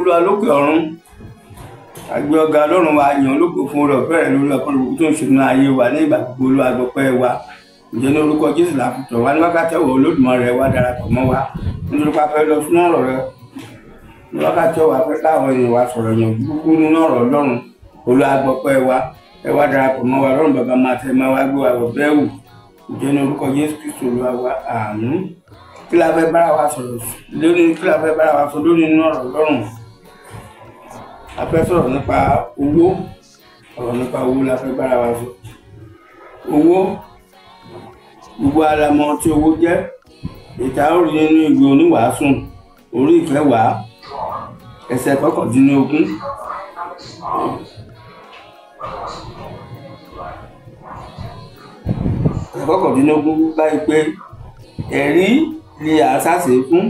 Olúwa lókè ọ̀run, àgbé ọ̀gá Ọlọ́run wa yàn lóko fún oore ọ̀fẹ́ rẹ̀ lórí ọkọ̀ gbogbo tó ń ṣe nínú ayé wa ní ìgbà gbogbo. Olúwa gbọpẹ́ wa, ǹjẹ́ ní orúkọ Jésù la fi tọ̀ wá ní wákàtí ọ̀wọ̀ Olódùmarè wa darapọ̀ mọ́ wa nítorí pé a fẹ́ lọ sínú ọ̀rọ̀ rẹ̀. Ní wákàtí ọ̀wọ̀ a fẹ́ káwọn èèyàn wa sọ̀rọ̀ yàn gbogbo nínú ọ̀rọ̀ Ọlọ́run. Olúwa gbọpẹ́ wa, ẹ wá darapọ̀ mọ́ wa. Ọlọ́run bàbá máa tẹ máa wá gbé wa wọ̀ bẹ́ẹ̀ wò, ǹjẹ́ ní orúkọ Jésù Kristi Olúwa wa, àmín. Kí la fẹ́ bára wa sọ̀rọ̀ lórí, kí la fẹ́ bára wa sọ lórí nínú ọ̀rọ̀ Ọlọ́run? A fẹ́ sọ̀rọ̀ nípa owó, ọ̀rọ̀ nípa owó la fẹ́ bára wa sọ. Owó, gbogbo ara mọ̀ tí owó jẹ́. Ìta ó rí nínú ìwé Oníwàásù orí ìkẹwàá ẹsẹ̀ kọkàndínlógún. Ẹsẹ̀ kọkàndínlógún báyìí pé ẹ̀rí ni àṣàṣe fún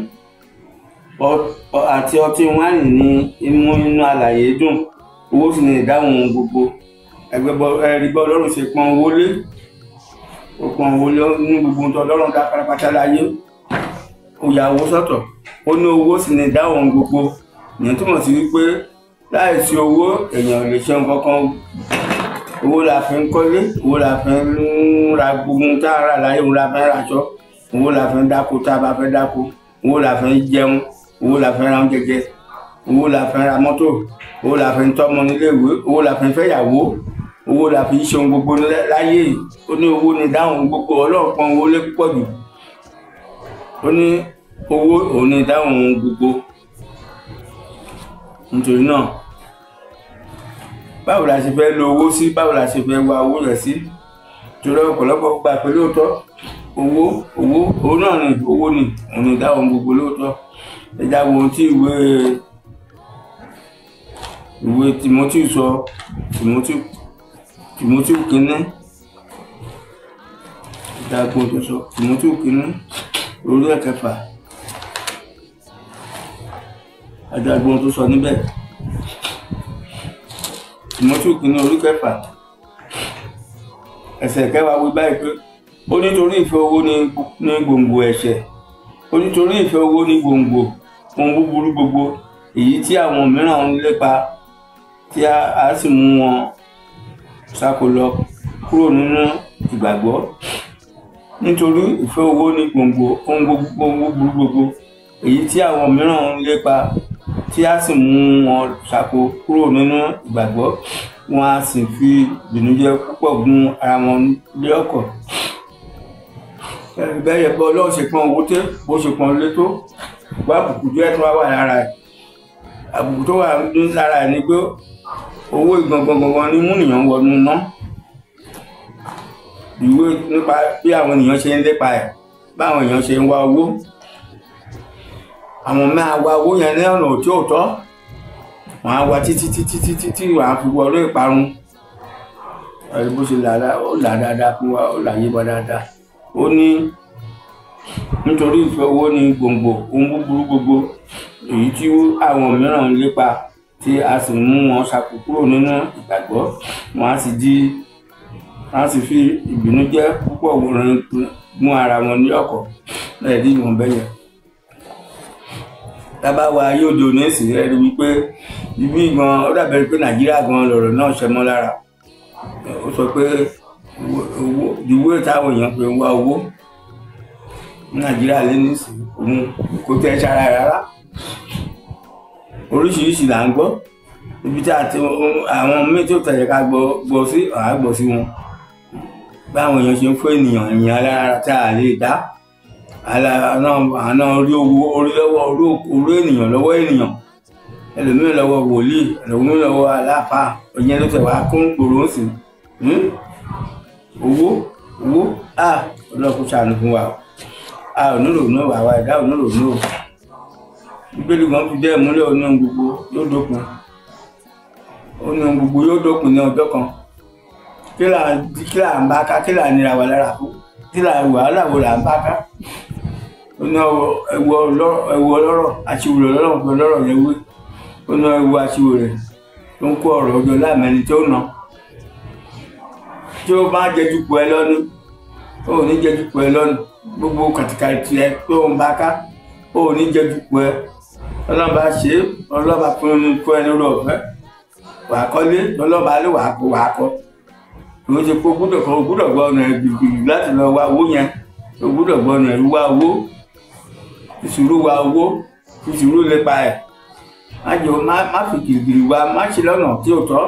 àti ọtí wáìnì ní imú inú alààyè dùn, owó sì ní ìdáhùn ohun gbogbo. Ẹ̀rí bọ́ Ọlọ́run ṣe pọ́n owó lé, ó pọ́n owó lé ní gbogbo ohun tó Ọlọ́run dá pátápátá láyé. Ó ya owó sọ́tọ̀, ó ní owó sì ní ìdáhùn ohun gbogbo. Ìyẹn túmọ̀ sí wípé láìsí owó èèyàn ò lè ṣe nǹkan kan. Owó la fi ń kọ́lé, owó la fi ń ra gbogbo ohun tá a rà láyé, owó la fi ń raṣọ, owó la fi ń dáko tá a bá fẹ́ dáko, owó la fi ń jẹun, owó la fi ń ra oúnjẹ jẹ, owó la fi ń ra mọ́tò, owó la fi ń tọ́mọ nílé ìwé, owó la fi ń fẹ́yàwó, owó la fi ń ṣe ohun gbogbo láyé. Ó ní owó ní ìdáhùn gbogbo. Ọlọ́run pọ́n owó lé púpọ̀ jù. Ó ní owó òun ní ìdáhùn gbogbo. Nítorí náà, báwo la ṣe fẹ́ lo owó sí, báwo la ṣe fẹ́ wá owó rẹ̀ sí? Torí ọ̀pọ̀lọpọ̀ gbà pé lóòótọ́ owó náà ni owó ni òun ní ìdáhùn gbogbo lóòótọ́. Ẹ já wo ohun tí ìwé Tímótì sọ, Tímótì kínní, ìdágbò tó sọ, Tímótì kínní orí ẹ̀kẹfà, ìdágbò tó sọ níbẹ̀. Tímótì kínní orí kẹfà ẹsẹ̀ kẹwàá wí báyìí pé ó nítorí ìfẹ́ owó ní gbòǹgbò ẹ̀ṣẹ̀, ó nítorí ìfẹ́ owó ní gbòǹgbò ohun búburú gbogbo, èyí tí àwọn mìíràn ń lépa, tí a sì mú wọn ṣáko lọ kúrò nínú ìgbàgbọ́. Nítorí ìfẹ́ owó ní gbòǹgbò ohun búburú gbogbo, èyí tí àwọn mìíràn ń lépa, tí a sì mú wọn ṣáko kúrò nínú ìgbàgbọ́, wọn a sì fi ìbìnújẹ́ púpọ̀ gún ara wọn lé ọ̀kọ̀. Bẹ́ẹ̀ bọ́ Ọlọ́run ṣe pọ́n owó tẹ́, bó ṣe pọ́n lé tó, wá àbùkù díẹ̀ tó wà lára ẹ̀. Àbùkù tó wà lára ẹ̀ ni pé owó gangan ní múnìyàn wọnú ná. Ìwé nípa bí àwọn ènìyàn ṣe ń lépa ẹ̀, báwọn èèyàn ṣe ń wá owó. Àwọn máa wá owó yẹn ní ọ̀nà tí ò tọ́. Wọ́n á wá títí wọ́n á fi wọlé ìparun. Ẹ̀rí bó ṣe ó là dáadáa fún wa, ó là yé wa dáadáa. Ó ní nítorí ìfẹ́ owó ní gbòǹgbò ohun búburú gbogbo, èyí tí àwọn mìíràn ń lépa, tí a sì mú wọn ṣáko kúrò nínú ìgbàgbọ́, wọn á sì fi ìbìnújẹ́ púpọ̀ mú ara wọn ní ọ̀kọ̀. Ẹ̀rí ìwọ̀n bẹ́yẹn. Tábà wa yóò di òní èsì rẹ̀ rí wípé ibi gan ó dàbẹ̀ pé Nàìjíríà gan lọ̀rọ̀ náà ṣẹ mọ́ lára. Ó sọ pé ìwé táwọn èèyàn fi ń wá owó Nàìjíríà lé ní ìsìn òun kò tẹ́ sára rárá. Oríṣiríṣi là ń gbọ́. Ibi tí àwọn méjì tó tẹ̀lé ká gbọ́ sí ọ̀há gbọ́ sí wọn. Báwọn èèyàn ṣe ń fún ènìyàn alára tí a lè dá. Àná orí owó orí ènìyàn lọ́wọ́ ènìyàn. Ẹlòmíràn lọ́wọ́ wòlíì, ẹlòmíràn lọ́wọ́ aláàfáà. Ìyẹn ló tẹ̀ wá kún gbòòrò sí. Owó Ọlọ́run ṣàánú fún wa. A ò nílò ní àwa ẹ̀dá ò nílò ní o. Bíbélì gan fi dẹ́ múlẹ̀ ó ní ohun gbogbo yóò dópin. Ó ní ohun gbogbo yóò dópin ní ọjọ́ kan. Kí là ń bá ká, kí là ń nira wa lára fún, kí là ń wàhálà wo là ń bá ká. Ó ní ẹwu ọlọ́rọ̀ aṣiwèrè Ọlọ́run pé ọlọ́rọ̀ yẹn wé. Ó ní ẹwu aṣiwèrè tó ń kó ọ̀rọ̀ ọjọ́ láàmẹ́ni tí ó nà. Tí ó bá jẹjú pọ̀ ẹ lọ́nu, ó ní jẹjú pọ̀ ẹ lọ́nu. Gbogbo kàtìkàtì ẹ tó ń bá ká, ó ní jẹjú pọ̀ ẹ. ọlọ́run bá ṣe ọlọ́run bá fún ẹni lórí ọ̀fẹ́ wàá kọ́lé ọlọ́run bá lé wàá kọ́ ìwé ṣe kó gbúdọ̀ gbọ́ ọ̀nà gbìgbìgbì láti lọ wá owó yẹn ó gbúdọ̀ gbọ́ ọ̀nà ìlú wá owó ìṣòro wá owó ìṣòro lépa ẹ̀ má fi gìrìgìrì wá má ṣe lọ́nà tí ò tọ́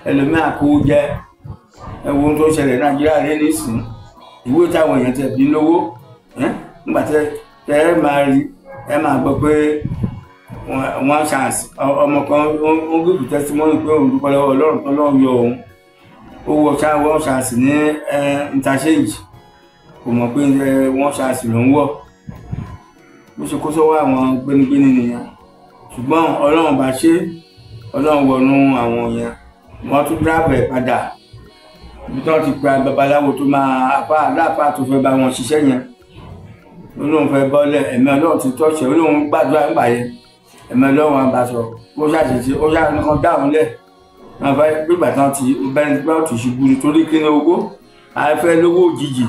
ẹlòmíà kó jẹ ẹ̀wọ̀n tó ṣẹlẹ̀ Nàìjíríà rẹ nísìnyí ìwé táwọn èèyàn tẹ̀ bí lówó nígbà tẹ ẹ máa rí ẹ máa gbọ́ pé wọ́n ṣàǹsì ọmọ kan ó gbèbí tẹ́símọ́nì pé òun dúpẹ́ lọ́wọ́ Ọlọ́run tó lọ́run yọ òun ó wọ wọ́n ṣàǹsì ní interchange kò mọ̀ pé wọ́n ṣàǹsì ló ń wọ̀ bó ṣe kó sọ́wọ́ àwọn gbénigbéni nìyẹn ṣùgbọ́n Ọlọ́run bá ṣe Ọlọ́run wọnú àwọn yẹn wọ́n tún dábẹ̀ padà ibi tí wọ́n ti pa babaláwo tó máa aláàpá tó fẹ́ bá wọn ṣiṣẹ́ yẹn Ọlọ́run fẹ́ bọ́lẹ̀ ẹ̀mí Ọlọ́run ti tọ́ṣẹ̀ Ọlọ́run gbàdúrà nígbà yẹn ẹ̀mí Ọlọ́run bá sọ ó ṣàṣìṣe ó ṣàṣìṣe dáhùn lẹ̀ wọ́n fẹ́ gbígbà tán ti bẹ́ẹ̀ ni wọ́n ti ṣubú nítorí kí ni owó àìfẹ́ lówó òjijì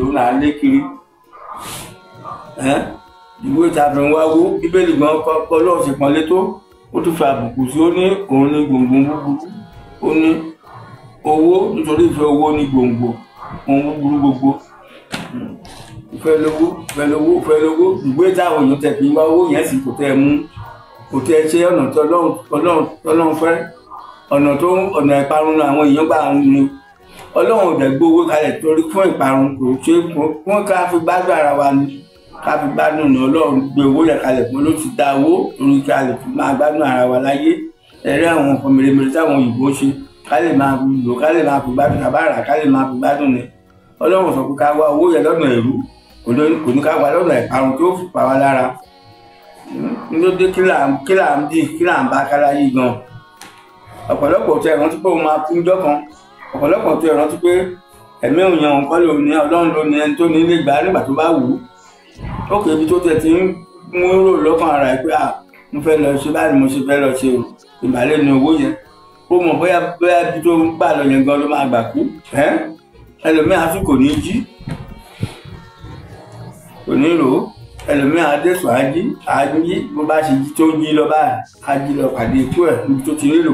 ó là ń lé kiri ìwé ìtàfẹ́ wá wó Bíbélì gan kọ́ Ọlọ́run ṣe pọ́nlé tó ó tún fi àbùkù sí ó ní òun ní gbòǹgbò búburú ó ní owó nítorí ìfẹ́ owó ní gbòǹgbò ohun búburú gbogbo ìfẹ́ lówó ìgbé táwọn èèyàn tẹ̀ fi wá owó yẹn sì kò tẹ́ mú kò tẹ́ ṣe ọ̀nà tí Ọlọ́run fẹ́ ọ̀nà ìparun àwọn èèyàn gbà ń ní Ọlọ́run ò dẹ̀ gbówó kalẹ̀ torí fún ìparun kò ṣe fún ká fi gbádùn ara wa ni ká fi gbádùn ní Ọlọ́run gbé owó rẹ̀ kalẹ̀ fún ló ti dá owó torí ká lè fi máa gbádùn ara wa láyé ẹ̀rẹ́ àwọn nǹkan mèremère táwọn òyìnbó ṣe ká lè máa lò ká lè máa fi gbádùn àbára ká lè máa fi gbádùn ni Ọlọ́run sọ pé ká wá owó yẹn lọ́nà ẹ̀rú kò ní ká wá lọ́nà ìparun tó fi pa wá lára nílòdé kí là ń bá kára yìí gan ọ̀pọ̀lọpọ̀ tẹ ìrántí pé òun máa kú jọ́ kan ọ̀pọ̀lọpọ̀ tẹ ìrántí pé ẹ̀mí òyìn òun kọ́ ló ní Ọlọ́run ló ní ẹni tó ní ilé gbà nígbà tó bá wù ú ó kè ibi tó tẹ̀ ti ń mú rò lọ́kàn ara ẹ̀ pé mo fẹ́ lọ ṣe báyìí mo ṣe fẹ́ lọ ṣe ìbàlẹ̀ ní owó yẹn ó mọ̀ bóyá ibi tó ń gbà lọ yẹn gan ló máa gbà kú ẹlòmíà tún kò ní jí kò ní rò ó ẹlòmíà adéṣù ají bó bá ṣe jí tó jí lọ báyìí á jí lọ pàdé ikú ẹ̀ níbi tó ti rí èrò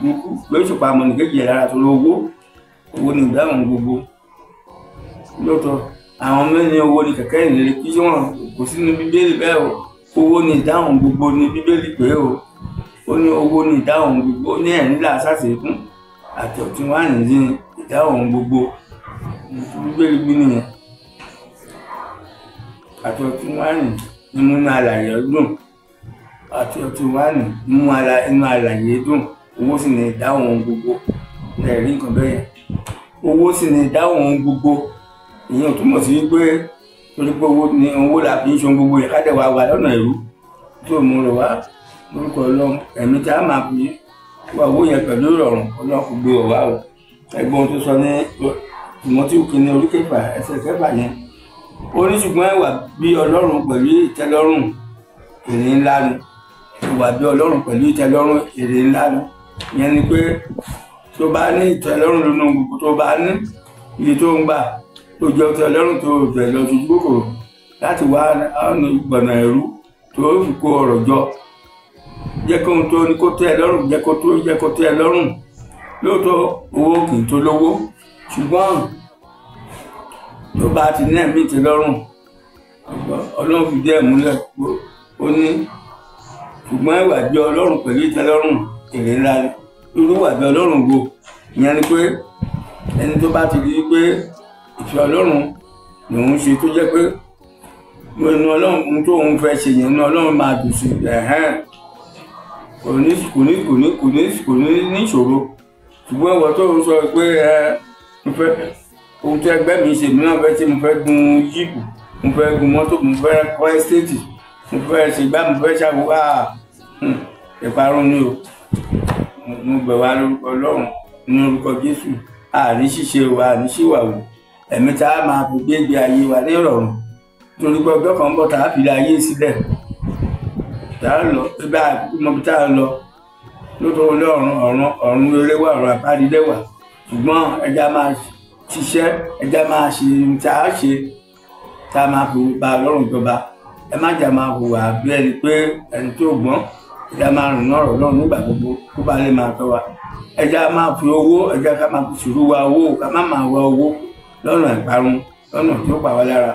burúkú lóṣù pa àmọ́ nìkejì ẹ̀ lára tó lówó ní ìdáhùn gbogbo lóòótọ́ àwọn mẹ́rin owó ní kẹ̀kẹ́ ìrere kí wọ́n kò sí ní Bíbélì bẹ́ẹ̀ o owó ní ìdáhùn gbogbo ní Bíbélì pé o ó ní owó ní ìdáhùn gbogbo ó ní ẹ̀rín làásàsè fún àti ọ̀tí wà ní ìdáhùn gbogbo Bíbélì gbé nìyẹn àti ọ̀tí wà ní nínú àlàyé dùn àti ọ̀tí wà ní inú àlàyé dùn owó sì ní ìdáhùn gbogbo ẹ̀rí nǹkan bẹ́ẹ̀ owó sì ní ìdáhùn gbogbo ìyẹn ò túmọ̀ sí pé torí pé owó la fi ń ṣe gbogbo yẹn kájẹ̀ wá wà lọ́nà ìlú tó mú rẹ̀ wá lórúkọ Ọlọ́run ẹ̀mí tí a máa fi wá owó yẹn pẹ̀lú ìrọ̀rùn Ọlọ́run kò gbé ọ̀wá o ẹgbọ́n tó sọ ní Tímótì kìíní orí kẹfà ẹsẹ̀ kẹfà yẹn ó ní ṣùgbọ́n ìwà bí Ọlọ́run pẹ̀lú ìtẹ́lọ́rùn èrè ńlá ni ìwà bí Ọlọ́run pẹ̀lú ìtẹ́lọ́rùn èrè ńlá ni ìyẹn ni pé tó bá ní ìtẹ́lọ́rùn lónà gbogbo tó bá ní iye tó ń gbà tó jẹ́ ọtí Ọlọ́run tó bẹ̀ lọ sí gbòkòrò láti wá ọ̀nà ìgbọ̀nà ẹ̀rú tó fi kó ọ̀rọ̀ jọ jẹ́ kó ohun tó ní kó tẹ́ ẹ lọ́rùn jẹ́ kó tẹ́ ẹ lọ́rùn lóòótọ́ owó kì í tó lówó ṣùgbọ́n tó bá ti ní ẹ̀mí ti lọ́rùn Ọlọ́run fi díẹ̀ múlẹ̀ ó ní ṣùgbọ́n ìwà bí Ọlọ́run pẹ̀lú ìtẹ́lọ́rùn èrè ńlá irú ìwà bí Ọlọ́run wo ìyẹn ni pé ẹni tó bá ti rí pé ìfẹ́ Ọlọ́run lòun ṣe tó jẹ́ pé inú Ọlọ́run tó òun fẹ́ ṣe yẹn inú Ọlọ́run máa dùn sí kò ní ìṣòro ṣùgbọ́n ìwọ tó ń sọ pé mo fẹ́ ohun tí ẹgbẹ́ mi ṣe mí náà fẹ́ ṣe mo fẹ́ gun jíìpù mo fẹ́ gun mọ́tò mo fẹ́ kọ́ ẹ́stéètì mo fẹ́ ṣègbà mo fẹ́ ṣàwọ́ ìparun ni o mo bẹ̀ wá lórúkọ Ọlọ́run ní orúkọ Jésù àní ṣíṣe wa àní ṣíwàwò ẹ̀mí tá a máa fi gbé ayé wa ní ìrọ̀rùn torí pé ọjọ́ kan bọ̀ tá a fi ayé sílẹ̀ tá a lọ bí a tá a lọ lóòótọ́ lé ọ̀run rere wà ọ̀run àpárídẹ́ wà ṣùgbọ́n ẹja máa ṣiṣẹ́ ẹja máa ṣe tá a ṣe tá a máa fi bá Ọlọ́run jọba ẹ má jà máa hùwà bí ẹni pé ẹni tó gbọ́n ẹja máa rìn náà rọ̀ náà nígbà gbogbo kó bá lè máa tọ́ wa ẹja máa fi owó ẹja ká máa fi sùúrù wa owó ká má máa wá owó lọ́nà ìparun lọ́nà tí ó pa wá lára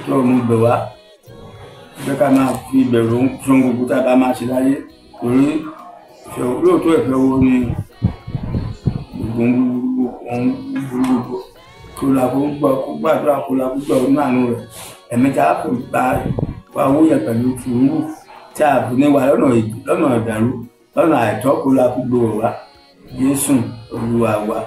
tó mú bẹ̀ wá ẹja ká máa fi ìbẹ̀rù sóhun gbogbo tá a bá máa ṣe láyé torí lóòótọ́ ìfẹ́ owó ni gbogbo kó la kó gbọ́ kó gbàdúrà kó la kó gbọ́ nínú àánú rẹ̀ ẹ̀mí tá a kò gba wa owó yẹn pẹ̀lú sùúrù tí a fi ní wa lọ́nà ìdàrú lọ́nà àìtọ́ kó la kó gbọ́ wa Jésù Olúwa wa.